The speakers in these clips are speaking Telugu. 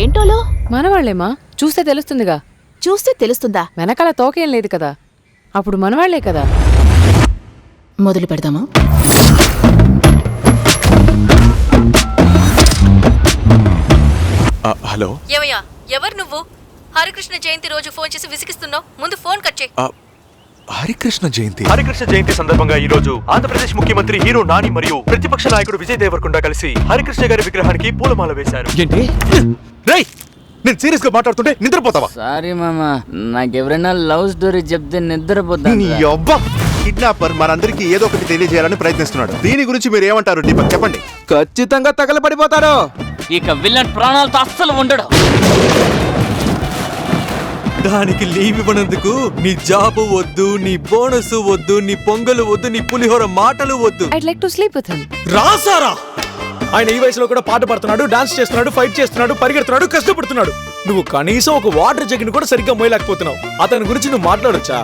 ఏంటోలో మనవాళ్లేమా? చూస్తే తెలుస్తుందిగా. చూస్తే తెలుస్తుందా? వెనకాల తోకేం లేదు కదా, అప్పుడు మనవాళ్లే కదా. మొదలు పెడదామా? హలో. ఏమయ్యా, ఎవరు నువ్వు? హరికృష్ణ జయంతి రోజు ఫోన్ చేసి విసిగిస్తున్నావు. ముందు ఫోన్ కట్ చేయి. హరికృష్ణ జయంతి సందర్భంగా ఈ రోజు ఆంధ్రప్రదేశ్ ముఖ్యమంత్రి హీరో నాని మరియు ప్రతిపక్ష నాయకుడు విజయ్ దేవరకొండ కలిసి హరికృష్ణ గారి విగ్రహానికి పూలమాల వేశారు. ఏంటి రేయ్, నేను సీరియస్ గా మాట్లాడుతుంటే నిద్రపోతావా? సారీ మామా, నాకెవరైనా లవ్ స్టోరీ చెప్తే నిద్రపోతా. కిడ్నాపర్ మనందరికీ ఏదో ఒకటి తెలియజేయాలని ప్రయత్నిస్తున్నాడు. దీని గురించి మీరు ఏమంటారు దీపక్? చెప్పండి. ఖచ్చితంగా తగలబడిపోతారు. ఇక విలన్ ప్రాణాలతో అస్సలు ఉండడు. దానికి లీవ్ ఇవ్వనందుకు నీ జాబు వద్దు, నీ బోనస్ వద్దు, నీ పొంగలు వద్దు, నీ పులిహోర మాటలు వద్దు. I'd like to sleep with him. రాసారా? ఆయన ఈ వయసులో కూడా పాట పాడుతున్నాడు, డాన్స్ చేస్తున్నాడు, ఫైట్ చేస్తున్నాడు, పరిగెడుతున్నాడు, కష్టపడుతున్నాడు. నువ్వు కనీసం ఒక వాటర్ జగ్గిని కూడా సరిగ్గా మోయలేకపోతున్నావు. అతని గురించి నువ్వు మాట్లాడొచ్చా?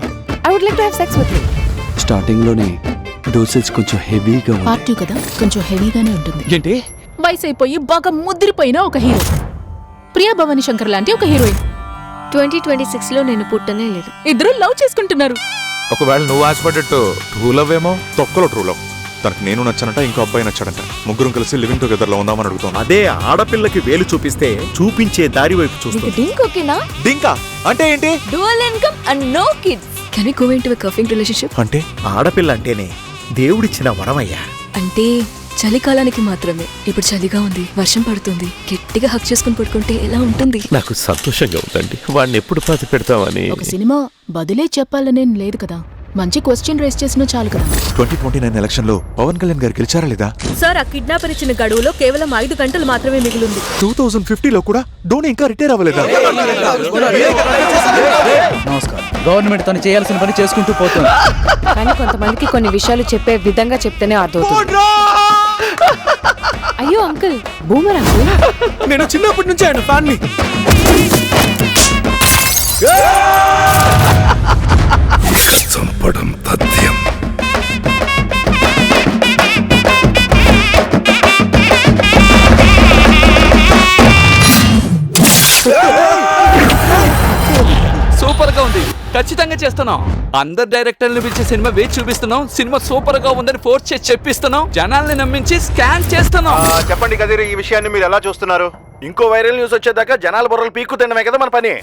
I would like to have sex with him. Starting లోనే డోసేజ్ కొంచెం హెవీగా ఉంది. పార్ట్ 2 కదా, కొంచెం హెవీగానే ఉంటుంది. ఏంటి? వయసు అయిపోయి బాగా ముద్దిరిపోయిన ఒక హీరో, ప్రియా భవాని శంకర్ లాంటి ఒక హీరోయిన్. 2026 లో నేను పుట్టనే లేదు. ఇద్దరు లవ్ చేసుకుంటున్నారు. ఒకవేళ నువ్వు ఆశపడ్డట్టు ట్రూ లవ్ ఏమో, తొక్కలో ట్రూ లవ్. తనకు నేను నచ్చానంట, ఇంకో అబ్బాయి నచ్చాడంట. ముగ్గురం కలిసి లివింగ్ టుగెదర్ లో ఉందామని అడుగుతాను. అదే ఆడపిల్లకి వేలు చూపిస్తే చూపించే దారి వైపు చూస్తుంది. డ్రింక్ ఓకేనా? డింకా అంటే ఏంటి? Dual income and no kids. Can we go into a cuffing relationship? అంటే ఆడపిల్ల అంటేనే దేవుడిచ్చిన వరమయ్యా. అంటే చలికాలానికి మాత్రమే. ఇప్పుడు చలిగా ఉంది, వర్షం పడుతుంది, గట్టిగా హక్ చేసుకుని పడుకుంటే ఎలా ఉంటుంది? నాకు సంతోషంగా ఉందండి. వాడిని ఎప్పుడు పాతి పెడతామని. ఒక సినిమా బదులే చెప్పాలనేం లేదు కదా, మంచి క్వశ్చన్ రేస్ చేసినా చాలు కదా. 2029 ఎలక్షన్ లో పవన్ కళ్యాణ్ గారు గెలిచారా లేదా? సార్, ఆ కిడ్నాపర్ ఇచ్చిన గడువులో కేవలం 5 గంటలు మాత్రమే మిగిలింది. 2050 లో కూడా ధోని ఇంకా రిటైర్ అవ్వలేదా? నమస్కారం. గవర్నమెంట్ తను చేయాల్సిన పని చేసుకుంటూ పోతుంది. కానీ కొంతమందికి కొన్ని విషయాలు చెప్పే విధంగా చెప్తేనే అర్థమవుతుంది. అయ్యో అంకుల్, బూమర్ అంకుల్. నేను చిన్నప్పటి నుంచి ఆయన ఫ్యాన్ ని. చంపడం తథ్యం. సూపర్ గా ఉంది, ఖచ్చితంగా చేస్తున్నాం. అందరు డైరెక్టర్లు పిలిచే సినిమా వేచి చూపిస్తున్నాం. సినిమా సూపర్ గా ఉందని ఫోర్స్ చేసి చెప్పిస్తున్నాం. జనాల్ని నమ్మించి స్కాన్ చేస్తున్నాం. చెప్పండి కదీర్, ఈ విషయాన్ని మీరు ఎలా చూస్తున్నారు? ఇంకో వైరల్ న్యూస్ వచ్చేదాకా జనాల బుర్రలు పీక్కు తినమే కదా మన పని.